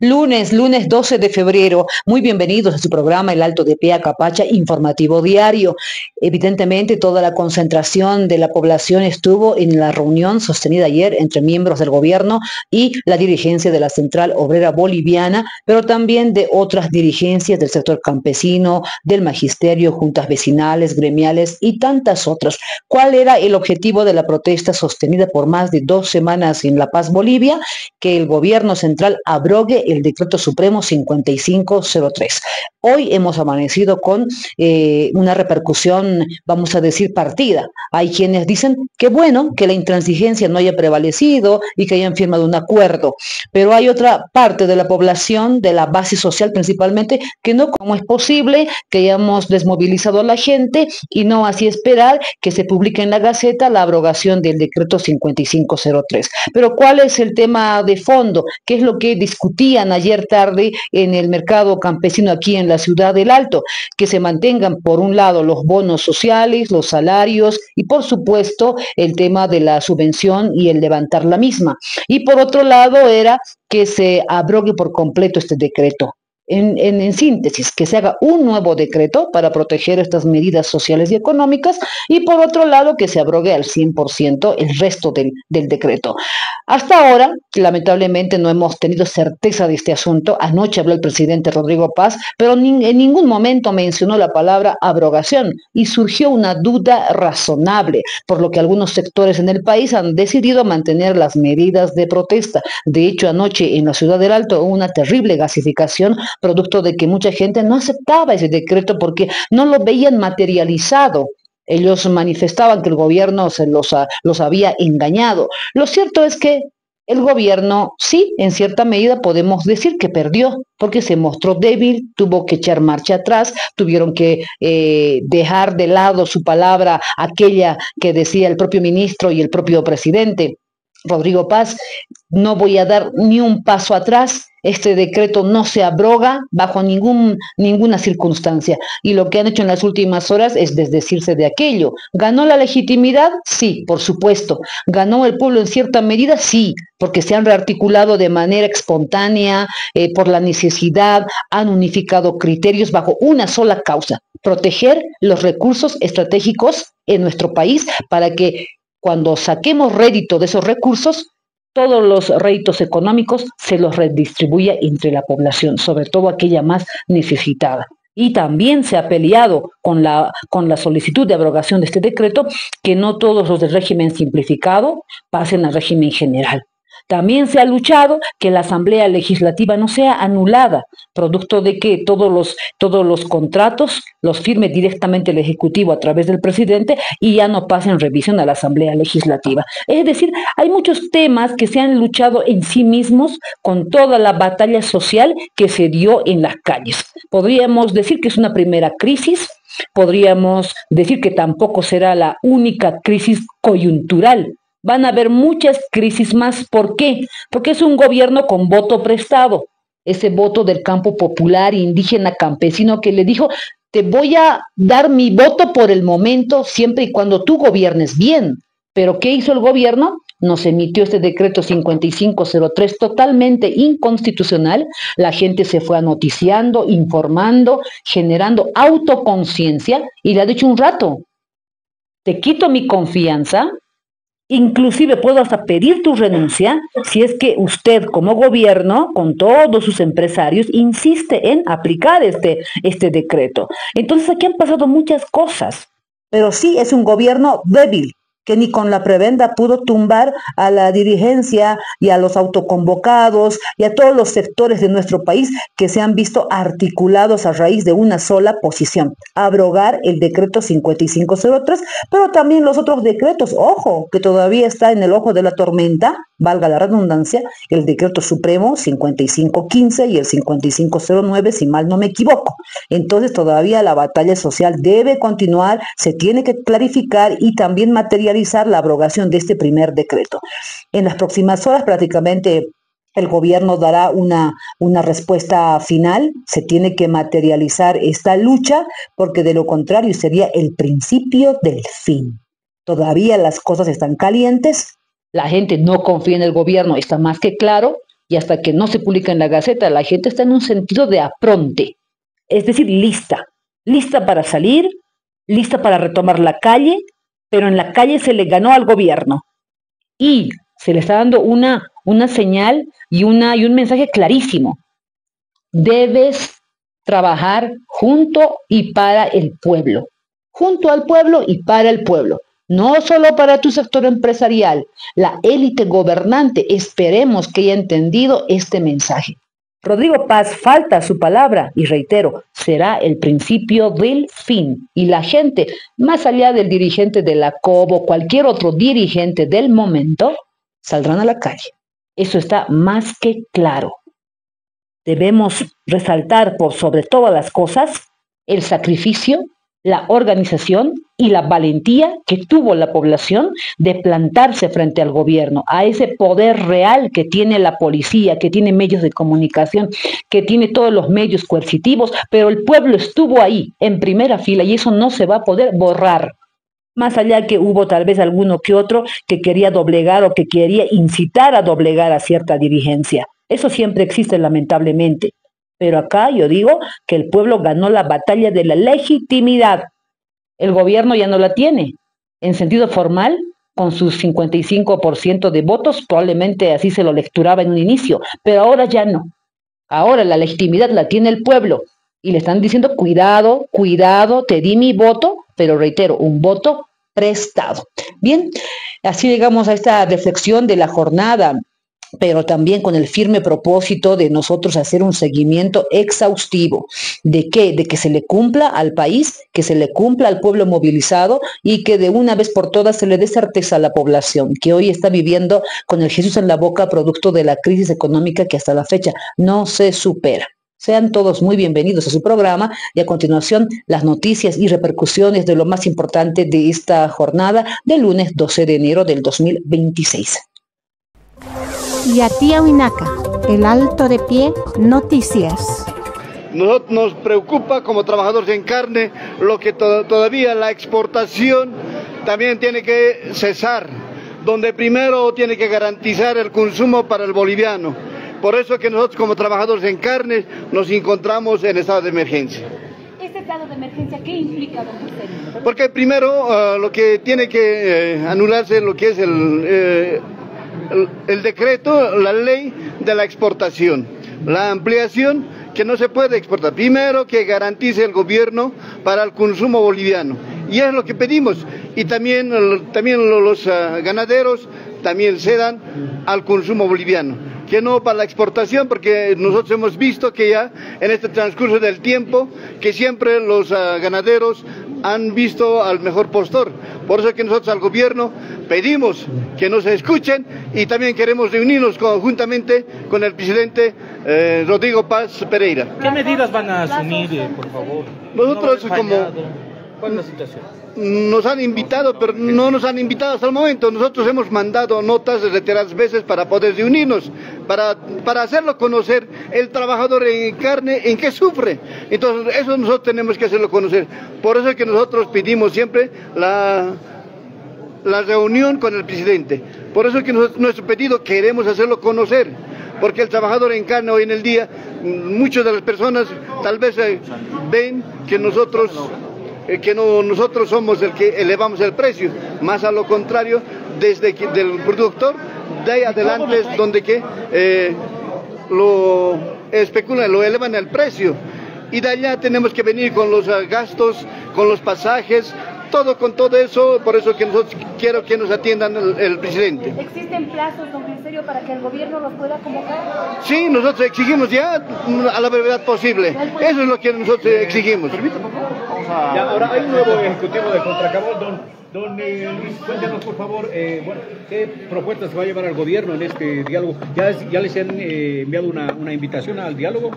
Lunes 12 de febrero. Muy bienvenidos a su programa El Alto de Pea Capacha, informativo diario. Evidentemente, toda la concentración de la población estuvo en la reunión sostenida ayer entre miembros del gobierno y la dirigencia de la Central Obrera Boliviana, pero también de otras dirigencias del sector campesino, del magisterio, juntas vecinales, gremiales y tantas otras. ¿Cuál era el objetivo de la protesta sostenida por más de 2 semanas en La Paz, Bolivia? Que el gobierno central abrogue el decreto supremo 5503. Hoy hemos amanecido con una repercusión, vamos a decir, partida. Hay quienes dicen que bueno, que la intransigencia no haya prevalecido y que hayan firmado un acuerdo, pero hay otra parte de la población, de la base social principalmente, que no, ¿cómo es posible que hayamos desmovilizado a la gente y no así esperar que se publique en la Gaceta la abrogación del decreto 5503? Pero ¿cuál es el tema de fondo? ¿Qué es lo que discutían ayer tarde en el mercado campesino aquí en la ciudad del Alto? Que se mantengan, por un lado, los bonos sociales, los salarios y, por supuesto, el tema de la subvención y el levantar la misma. Y por otro lado, era que se abrogue por completo este decreto. En síntesis, que se haga un nuevo decreto para proteger estas medidas sociales y económicas y por otro lado que se abrogue al 100% el resto del decreto. Hasta ahora, lamentablemente, no hemos tenido certeza de este asunto. Anoche habló el presidente Rodrigo Paz, pero en ningún momento mencionó la palabra abrogación y surgió una duda razonable, por lo que algunos sectores en el país han decidido mantener las medidas de protesta. De hecho, anoche en la ciudad del Alto hubo una terrible gasificación, producto de que mucha gente no aceptaba ese decreto porque no lo veían materializado. Ellos manifestaban que el gobierno los había engañado. Lo cierto es que el gobierno, sí, en cierta medida podemos decir que perdió, porque se mostró débil, tuvo que echar marcha atrás, tuvieron que dejar de lado su palabra, aquella que decía el propio ministro y el propio presidente Rodrigo Paz: no voy a dar ni un paso atrás, este decreto no se abroga bajo ninguna circunstancia. Y lo que han hecho en las últimas horas es desdecirse de aquello. ¿Ganó la legitimidad? Sí, por supuesto. ¿Ganó el pueblo en cierta medida? Sí, porque se han rearticulado de manera espontánea, por la necesidad, han unificado criterios bajo una sola causa: proteger los recursos estratégicos en nuestro país para que cuando saquemos rédito de esos recursos, todos los réditos económicos se los redistribuya entre la población, sobre todo aquella más necesitada. Y también se ha peleado con la solicitud de abrogación de este decreto, que no todos los del régimen simplificado pasen al régimen general. También se ha luchado que la Asamblea Legislativa no sea anulada, producto de que todos los contratos los firme directamente el Ejecutivo a través del presidente y ya no pasen revisión a la Asamblea Legislativa. Es decir, hay muchos temas que se han luchado en sí mismos con toda la batalla social que se dio en las calles. Podríamos decir que es una primera crisis. Podríamos decir que tampoco será la única crisis coyuntural. Van a haber muchas crisis más. ¿Por qué? Porque es un gobierno con voto prestado. Ese voto del campo popular, indígena, campesino, que le dijo: te voy a dar mi voto por el momento, siempre y cuando tú gobiernes bien. Pero ¿qué hizo el gobierno? Nos emitió este decreto 5503 totalmente inconstitucional. La gente se fue anoticiando, informando, generando autoconciencia y le ha dicho un rato: te quito mi confianza. Inclusive puedo hasta pedir tu renuncia si es que usted como gobierno, con todos sus empresarios, insiste en aplicar este decreto. Entonces aquí han pasado muchas cosas, pero sí es un gobierno débil, que ni con la prebenda pudo tumbar a la dirigencia y a los autoconvocados y a todos los sectores de nuestro país que se han visto articulados a raíz de una sola posición: abrogar el decreto 5503, pero también los otros decretos. Ojo, que todavía está en el ojo de la tormenta, valga la redundancia, el decreto supremo 5515 y el 5509, si mal no me equivoco. Entonces todavía la batalla social debe continuar, se tiene que clarificar y también materializar la abrogación de este primer decreto. En las próximas horas prácticamente el gobierno dará una respuesta final. Se tiene que materializar esta lucha, porque de lo contrario sería el principio del fin. Todavía las cosas están calientes, la gente no confía en el gobierno, está más que claro, y hasta que no se publica en la Gaceta, la gente está en un sentido de apronte, es decir, lista para salir, lista para retomar la calle, pero en la calle se le ganó al gobierno y se le está dando una señal y un mensaje clarísimo. Debes trabajar junto y para el pueblo, junto al pueblo y para el pueblo. No solo para tu sector empresarial, la élite gobernante, esperemos que haya entendido este mensaje. Rodrigo Paz falta su palabra y reitero, será el principio del fin. Y la gente, más allá del dirigente de la COB o cualquier otro dirigente del momento, saldrán a la calle. Eso está más que claro. Debemos resaltar por sobre todas las cosas el sacrificio, la organización y la valentía que tuvo la población de plantarse frente al gobierno, a ese poder real que tiene la policía, que tiene medios de comunicación, que tiene todos los medios coercitivos, pero el pueblo estuvo ahí en primera fila y eso no se va a poder borrar. Más allá que hubo tal vez alguno que otro que quería doblegar o que quería incitar a doblegar a cierta dirigencia. Eso siempre existe lamentablemente. Pero acá yo digo que el pueblo ganó la batalla de la legitimidad. El gobierno ya no la tiene. En sentido formal, con sus 55% de votos, probablemente así se lo lecturaba en un inicio, pero ahora ya no. Ahora la legitimidad la tiene el pueblo y le están diciendo, cuidado, cuidado, te di mi voto, pero reitero, un voto prestado. Bien, así llegamos a esta reflexión de la jornada, pero también con el firme propósito de nosotros hacer un seguimiento exhaustivo. ¿De qué? De que se le cumpla al país, que se le cumpla al pueblo movilizado y que de una vez por todas se le dé certeza a la población que hoy está viviendo con el Jesús en la boca producto de la crisis económica que hasta la fecha no se supera. Sean todos muy bienvenidos a su programa y a continuación las noticias y repercusiones de lo más importante de esta jornada del lunes 12 de enero del 2026. Yatiawinaka, el Alto de Pie, noticias. Nos preocupa como trabajadores en carne lo que todavía la exportación también tiene que cesar, donde primero tiene que garantizar el consumo para el boliviano. Por eso que nosotros como trabajadores en carne nos encontramos en estado de emergencia. ¿Este estado de emergencia qué implica, don José? Porque primero lo que tiene que anularse lo que es el decreto, la ley de la exportación, la ampliación que no se puede exportar. Primero que garantice el gobierno para el consumo boliviano. Y es lo que pedimos. Y también los ganaderos también cedan al consumo boliviano. Que no para la exportación, porque nosotros hemos visto que ya en este transcurso del tiempo, que siempre los ganaderos han visto al mejor postor. Por eso que nosotros al gobierno pedimos que nos escuchen y también queremos reunirnos conjuntamente con el presidente Rodrigo Paz Pereira. ¿Qué medidas van a asumir, por favor? Nosotros ¿Cuál es la situación? Nos han invitado, pero no nos han invitado hasta el momento. Nosotros hemos mandado notas reiteradas veces para poder reunirnos, para hacerlo conocer el trabajador en carne en qué sufre. Entonces, eso nosotros tenemos que hacerlo conocer. Por eso es que nosotros pedimos siempre la reunión con el presidente. Por eso es que nuestro pedido queremos hacerlo conocer. Porque el trabajador en carne hoy en el día, muchas de las personas tal vez ven que nosotros somos el que elevamos el precio, más a lo contrario, desde que del productor, de ahí adelante es donde que lo especulan, lo elevan el precio, y de allá tenemos que venir con los gastos, con los pasajes, con todo eso. Por eso que nosotros quiero que nos atiendan el presidente. ¿Existen plazos, don Ministerio, para que el gobierno los pueda convocar? Sí, nosotros exigimos ya a la brevedad posible. Eso es lo que nosotros exigimos. Permítame, por favor. Ya, ahora hay un nuevo ejecutivo de Contracabol, don Luis, cuéntanos por favor, ¿qué propuestas se va a llevar al gobierno en este diálogo? ¿Ya les han enviado una invitación al diálogo?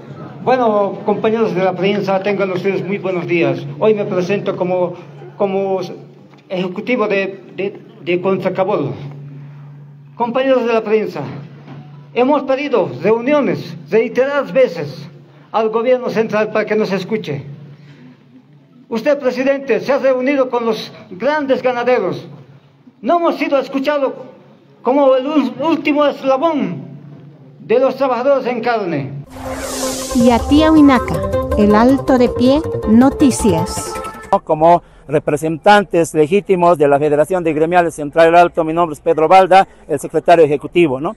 Bueno, compañeros de la prensa, tengan ustedes muy buenos días. Hoy me presento como ejecutivo de Contracabol. Compañeros de la prensa, hemos pedido reuniones reiteradas veces al gobierno central para que nos escuche. Usted, presidente, se ha reunido con los grandes ganaderos. No hemos sido escuchados como el último eslabón de los trabajadores en carne. Yatiawinaka, el Alto de Pie, Noticias. Como representantes legítimos de la Federación de Gremiales Central del Alto, mi nombre es Pedro Balda, el secretario ejecutivo, ¿no?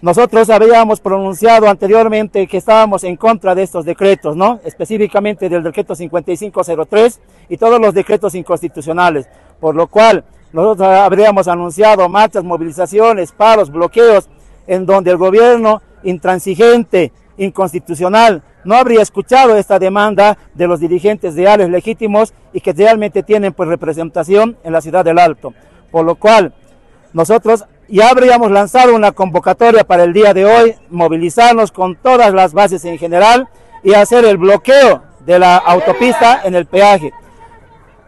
Nosotros habíamos pronunciado anteriormente que estábamos en contra de estos decretos, ¿no? Específicamente del decreto 5503 y todos los decretos inconstitucionales, por lo cual nosotros habríamos anunciado marchas, movilizaciones, paros, bloqueos, en donde el gobierno intransigente, inconstitucional, no habría escuchado esta demanda de los dirigentes reales legítimos y que realmente tienen pues representación en la ciudad del Alto, por lo cual nosotros ya habríamos lanzado una convocatoria para el día de hoy, movilizarnos con todas las bases en general y hacer el bloqueo de la autopista en el peaje.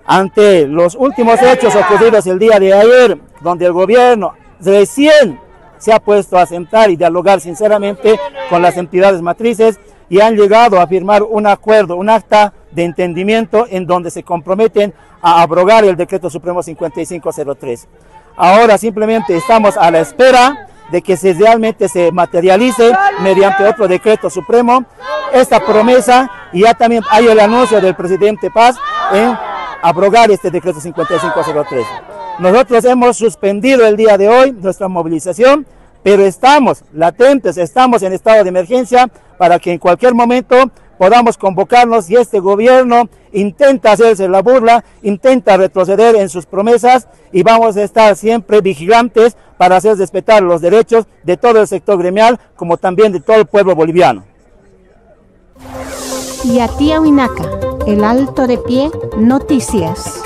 Ante los últimos hechos ocurridos el día de ayer, donde el gobierno recién se ha puesto a sentar y dialogar sinceramente con las entidades matrices y han llegado a firmar un acuerdo, un acta de entendimiento en donde se comprometen a abrogar el decreto supremo 5503. Ahora simplemente estamos a la espera de que realmente se materialice mediante otro decreto supremo esta promesa, y ya también hay el anuncio del presidente Paz en abrogar este decreto 5503. Nosotros hemos suspendido el día de hoy nuestra movilización, pero estamos latentes, estamos en estado de emergencia para que en cualquier momento podamos convocarnos, y este gobierno intenta hacerse la burla, intenta retroceder en sus promesas, y vamos a estar siempre vigilantes para hacer respetar los derechos de todo el sector gremial, como también de todo el pueblo boliviano. Yatiawinaka, el Alto de Pie, Noticias.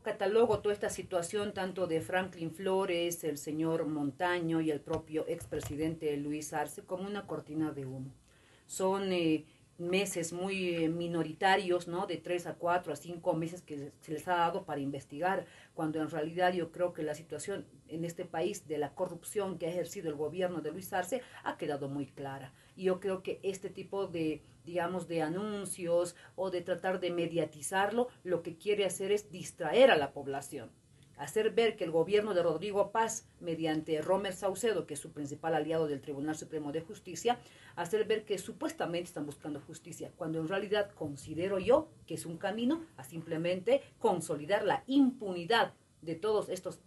Catalogo toda esta situación tanto de Franklin Flores, el señor Montaño y el propio expresidente Luis Arce como una cortina de humo. Son meses muy minoritarios, ¿no? De 3 a 4 a 5 meses que se les ha dado para investigar, cuando en realidad yo creo que la situación en este país de la corrupción que ha ejercido el gobierno de Luis Arce ha quedado muy clara. Y yo creo que este tipo de, digamos, de anuncios o de tratar de mediatizarlo, lo que quiere hacer es distraer a la población, hacer ver que el gobierno de Rodrigo Paz, mediante Romer Saucedo, que es su principal aliado del Tribunal Supremo de Justicia, hacer ver que supuestamente están buscando justicia, cuando en realidad considero yo que es un camino a simplemente consolidar la impunidad de todas estas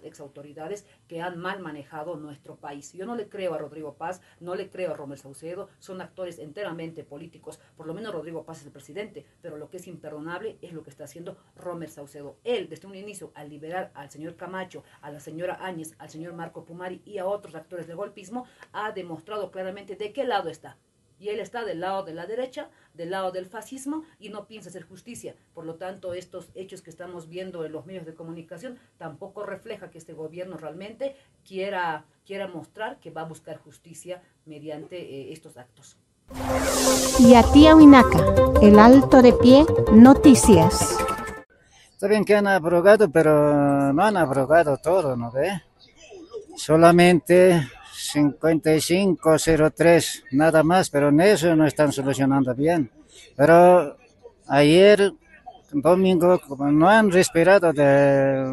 exautoridades que han mal manejado nuestro país. Yo no le creo a Rodrigo Paz, no le creo a Romer Saucedo, son actores enteramente políticos, por lo menos Rodrigo Paz es el presidente, pero lo que es imperdonable es lo que está haciendo Romer Saucedo. Él, desde un inicio, al liberar al señor Camacho, a la señora Áñez, al señor Marco Pumari y a otros actores del golpismo, ha demostrado claramente de qué lado está. Y él está del lado de la derecha, del lado del fascismo, y no piensa hacer justicia. Por lo tanto, estos hechos que estamos viendo en los medios de comunicación tampoco refleja que este gobierno realmente quiera mostrar que va a buscar justicia mediante estos actos. Yatiawinaka, el Alto de Pie, Noticias. Saben que han abrogado, pero no han abrogado todo, ¿no ve? Solamente 5503, nada más, pero en eso no están solucionando bien. Pero ayer, domingo, como no han respirado de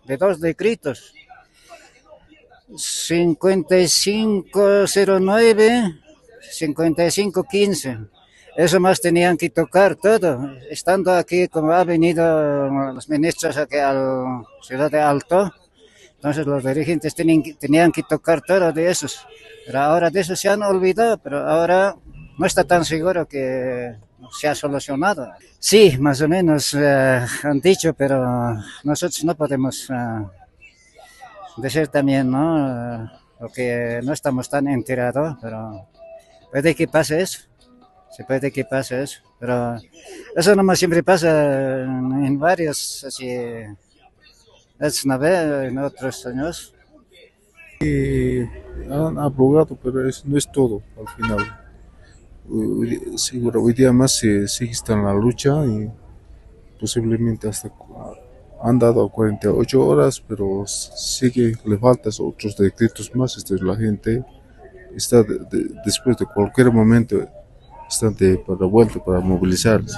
2 decretos, 5509, 5515, eso más tenían que tocar todo. Estando aquí, como ha venido los ministros aquí a la ciudad de Alto, entonces los dirigentes tenían que tocar todo de esos, pero ahora de eso se han olvidado, pero ahora no está tan seguro que se ha solucionado. Sí, más o menos han dicho, pero nosotros no podemos decir también, ¿no? Porque no estamos tan enterados, pero puede que pase eso, se puede que pase eso, pero eso nomás siempre pasa en varios, así. Es una vez en otros años. Han abrogado, pero no es todo al final. Seguro, hoy día más se está en la lucha y posiblemente hasta han dado 48 horas, pero sigue, le faltan otros decretos más. La gente está después de cualquier momento están para vuelta para movilizarse.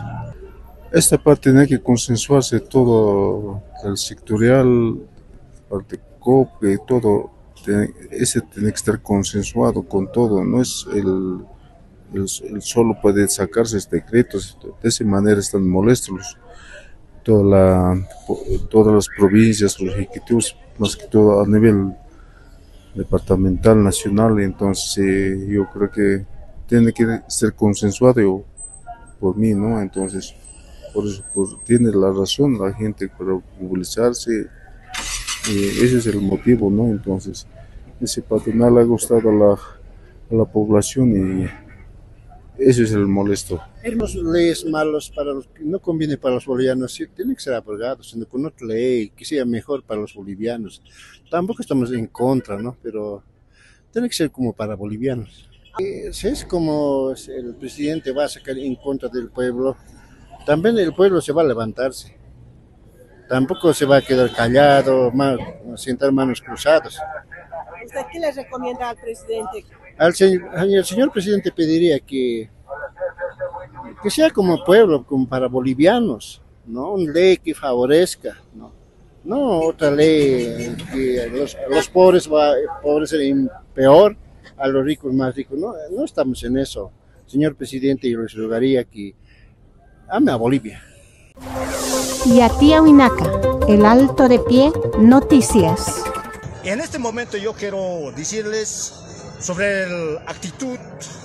Esta parte tiene que consensuarse todo el sectorial, parte COP, todo ese tiene que estar consensuado con todo, no es el solo puede sacarse decretos, de esa manera están molestos todas las provincias, los ejecutivos, más que todo a nivel departamental, nacional. Entonces yo creo que tiene que ser consensuado por mí, ¿no? Entonces, por eso tiene la razón la gente para movilizarse, ese es el motivo, ¿no? Entonces, ese patronal ha gustado a la población y ese es el molesto. Las leyes malas no conviene para los bolivianos, sí, tienen que ser abrogados, sino con otra ley que sea mejor para los bolivianos. Tampoco estamos en contra, ¿no? Pero tiene que ser como para bolivianos. Si es como el presidente va a sacar en contra del pueblo, también el pueblo se va a levantarse. Tampoco se va a quedar callado, sentar manos cruzadas. ¿Usted qué le recomienda al presidente? Al señor presidente pediría que sea como pueblo, como para bolivianos, ¿no? Una ley que favorezca, ¿no? No otra ley que a los pobres va a favorecer peor, a los ricos más ricos. No, no estamos en eso. Señor presidente, yo les rogaría que ame a Bolivia. Y a Tiahuinaca, el Alto de Pie, noticias. En este momento yo quiero decirles sobre la actitud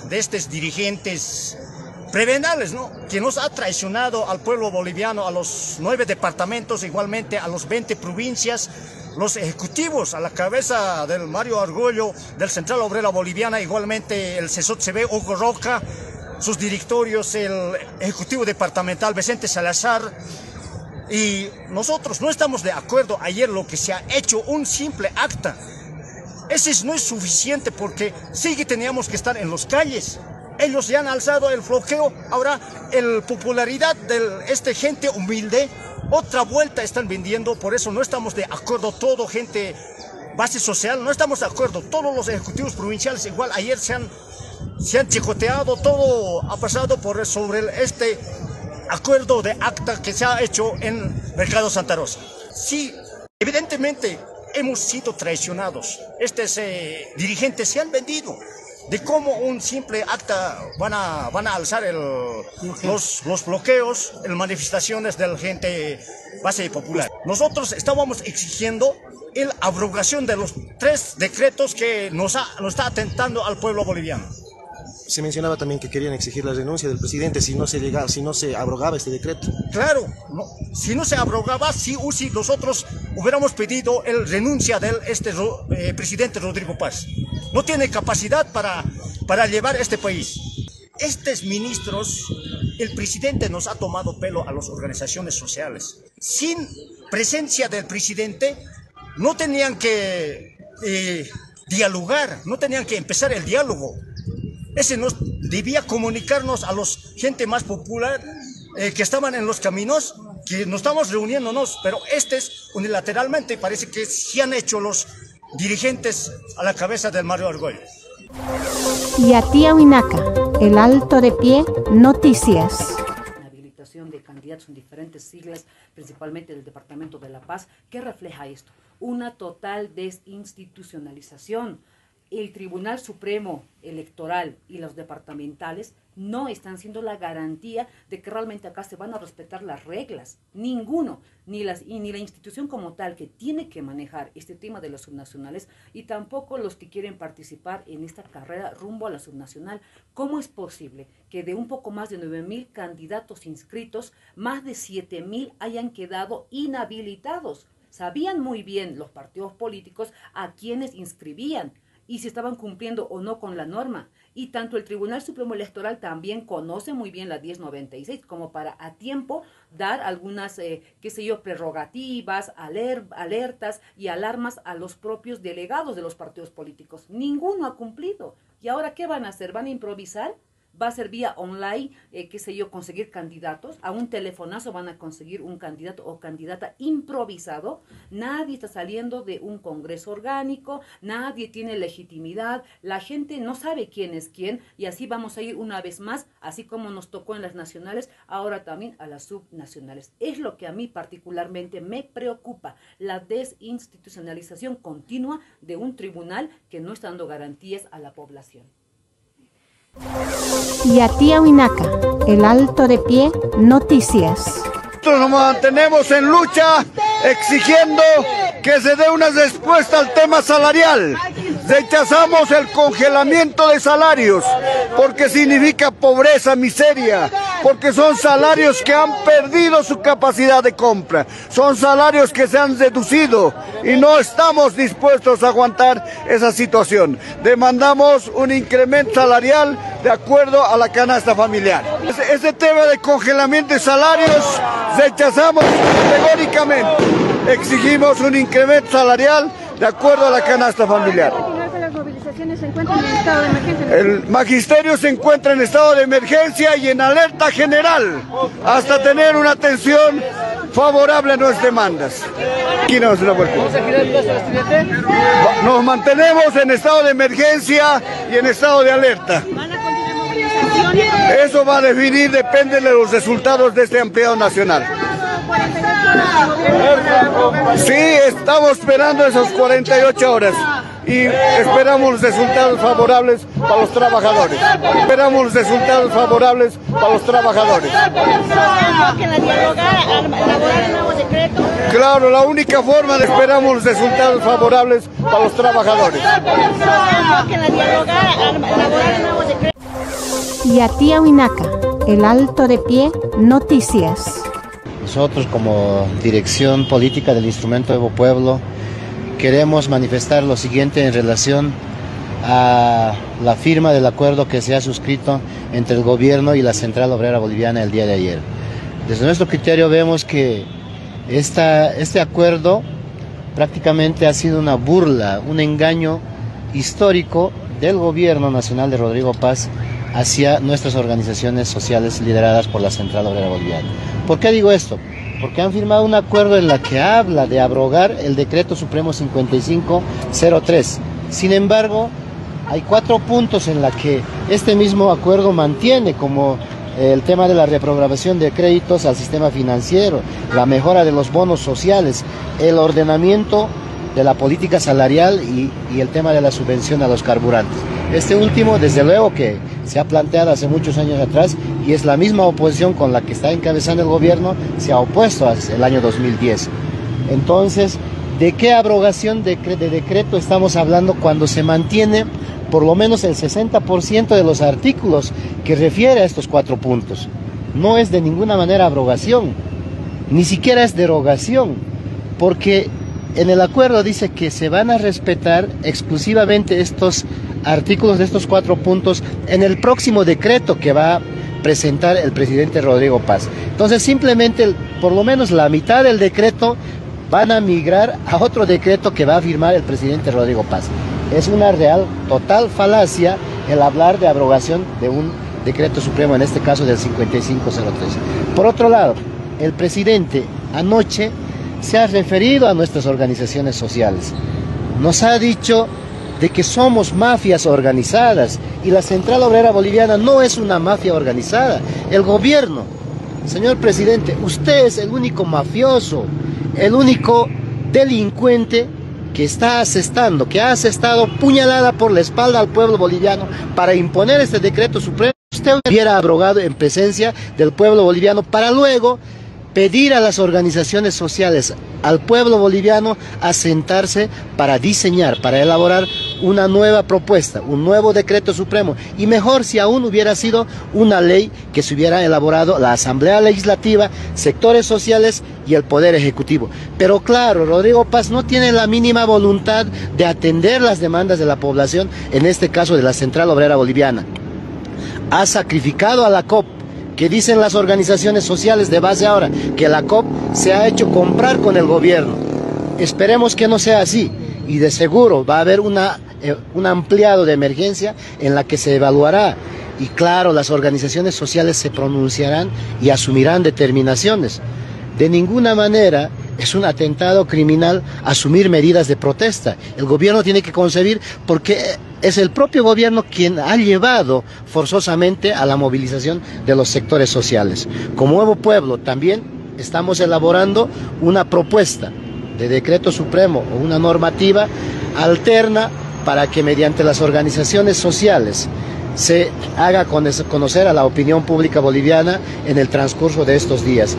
de estos dirigentes prebendales, ¿no? Que nos ha traicionado al pueblo boliviano, a los 9 departamentos, igualmente a los 20 provincias, los ejecutivos a la cabeza del Mario Argüello, del Central Obrera Boliviana, igualmente el CESOT-CB, Hugo Roca, sus directorios, el ejecutivo departamental Vicente Salazar. Y nosotros no estamos de acuerdo ayer lo que se ha hecho, un simple acta. Ese no es suficiente porque teníamos que estar en las calles. Ellos ya han alzado el bloqueo, ahora la popularidad de esta gente humilde, otra vuelta están vendiendo, por eso no estamos de acuerdo, todo gente, base social, no estamos de acuerdo, todos los ejecutivos provinciales igual, ayer se han chicoteado, todo ha pasado sobre este acuerdo de acta que se ha hecho en Mercado Santa Rosa. Sí, evidentemente hemos sido traicionados, estos dirigentes se han vendido. De cómo un simple acta van a alzar los bloqueos, las manifestaciones de la gente base popular. Nosotros estábamos exigiendo la abrogación de los 3 decretos que nos está atentando al pueblo boliviano. Se mencionaba también que querían exigir la renuncia del presidente si no se abrogaba este decreto. Claro, no, si no se abrogaba, sí o sí nosotros hubiéramos pedido la renuncia del presidente Rodrigo Paz. No tiene capacidad para llevar este país. Estos ministros, el presidente nos ha tomado pelo a las organizaciones sociales. Sin presencia del presidente, no tenían que dialogar, no tenían que empezar el diálogo. Ese nos debía comunicarnos a los gente más popular que estaban en los caminos, que nos estamos reuniéndonos, pero unilateralmente parece que sí han hecho los dirigentes a la cabeza del Mario Argüello. Y a Tiahuinaca, el Alto de Pie, noticias. Habilitación de candidatos en diferentes siglas, principalmente del Departamento de La Paz. ¿Qué refleja esto? Una total desinstitucionalización. El Tribunal Supremo Electoral y los departamentales no están siendo la garantía de que realmente acá se van a respetar las reglas. Ninguno, ni la institución como tal que tiene que manejar este tema de las subnacionales y tampoco los que quieren participar en esta carrera rumbo a la subnacional. ¿Cómo es posible que de un poco más de 9,000 candidatos inscritos, más de 7,000 hayan quedado inhabilitados? Sabían muy bien los partidos políticos a quienes inscribían y si estaban cumpliendo o no con la norma. Y tanto el Tribunal Supremo Electoral también conoce muy bien la 1096 como para a tiempo dar algunas, prerrogativas, alertas y alarmas a los propios delegados de los partidos políticos. Ninguno ha cumplido. ¿Y ahora qué van a hacer? ¿Van a improvisar? va a ser vía online, qué sé yo, conseguir candidatos, a un telefonazo van a conseguir un candidato o candidata improvisado, nadie está saliendo de un congreso orgánico, nadie tiene legitimidad, la gente no sabe quién es quién, y así vamos a ir una vez más, así como nos tocó en las nacionales, ahora también a las subnacionales. Es lo que a mí particularmente me preocupa, la desinstitucionalización continua de un tribunal que no está dando garantías a la población. Yatiahuinaca, el Alto de Pie, noticias. Nosotros nos mantenemos en lucha exigiendo que se dé una respuesta al tema salarial. Rechazamos el congelamiento de salarios porque significa pobreza, miseria, porque son salarios que han perdido su capacidad de compra, son salarios que se han reducido y no estamos dispuestos a aguantar esa situación. Demandamos un incremento salarial de acuerdo a la canasta familiar. Ese tema de congelamiento de salarios rechazamos categóricamente. Exigimos un incremento salarial de acuerdo a la canasta familiar. Las movilizaciones se encuentran en estado de emergencia. El magisterio se encuentra en estado de emergencia y en alerta general hasta tener una atención favorable a nuestras demandas. Aquí no es la vuelta. Nos mantenemos en estado de emergencia y en estado de alerta. ¿Van a continuar movilizaciones? Eso va a definir, depende de los resultados de este ampliado nacional. Sí, estamos esperando esas 48 horas y esperamos los resultados favorables para los trabajadores. Esperamos los resultados favorables para los trabajadores. Claro, la única forma de esperamos los resultados favorables para los trabajadores. Yatiahuinaca, el Alto de Pie, noticias. Nosotros como dirección política del Instrumento Evo Pueblo queremos manifestar lo siguiente en relación a la firma del acuerdo que se ha suscrito entre el gobierno y la Central Obrera Boliviana el día de ayer. Desde nuestro criterio vemos que este acuerdo prácticamente ha sido una burla, un engaño histórico del gobierno nacional de Rodrigo Paz hacia nuestras organizaciones sociales lideradas por la Central Obrera Boliviana. ¿Por qué digo esto? Porque han firmado un acuerdo en la que habla de abrogar el Decreto Supremo 5503. Sin embargo, hay 4 puntos en la que este mismo acuerdo mantiene, como el tema de la reprogramación de créditos al sistema financiero, la mejora de los bonos sociales, el ordenamiento de la política salarial y el tema de la subvención a los carburantes. Este último, desde luego que se ha planteado hace muchos años atrás y es la misma oposición con la que está encabezando el gobierno, se ha opuesto hace el año 2010. Entonces, ¿de qué abrogación de decreto estamos hablando cuando se mantiene por lo menos el 60% de los artículos que refiere a estos 4 puntos? No es de ninguna manera abrogación, ni siquiera es derogación, porque en el acuerdo dice que se van a respetar exclusivamente estos artículos de estos 4 puntos en el próximo decreto que va a presentar el presidente Rodrigo Paz. Entonces simplemente por lo menos la mitad del decreto van a migrar a otro decreto que va a firmar el presidente Rodrigo Paz. Es una real, total falacia el hablar de abrogación de un decreto supremo, en este caso del 5503. Por otro lado, el presidente anoche se ha referido a nuestras organizaciones sociales. Nos ha dicho de que somos mafias organizadas y la Central Obrera Boliviana no es una mafia organizada. El gobierno, señor presidente, usted es el único mafioso, el único delincuente que está asestando, que ha asestado puñalada por la espalda al pueblo boliviano para imponer este decreto supremo. Usted hubiera abrogado en presencia del pueblo boliviano para luego pedir a las organizaciones sociales, al pueblo boliviano, a sentarse para diseñar, para elaborar una nueva propuesta, un nuevo decreto supremo, y mejor si aún hubiera sido una ley que se hubiera elaborado la Asamblea Legislativa, sectores sociales y el Poder Ejecutivo. Pero claro, Rodrigo Paz no tiene la mínima voluntad de atender las demandas de la población, en este caso de la Central Obrera Boliviana. Ha sacrificado a la COP, que dicen las organizaciones sociales de base ahora, que la COP se ha hecho comprar con el gobierno. Esperemos que no sea así, y de seguro va a haber un ampliado de emergencia en la que se evaluará y claro, las organizaciones sociales se pronunciarán y asumirán determinaciones. De ninguna manera es un atentado criminal asumir medidas de protesta. El gobierno tiene que concebir, porque es el propio gobierno quien ha llevado forzosamente a la movilización de los sectores sociales. Como Nuevo Pueblo también estamos elaborando una propuesta de decreto supremo o una normativa alterna para que mediante las organizaciones sociales se haga conocer a la opinión pública boliviana en el transcurso de estos días.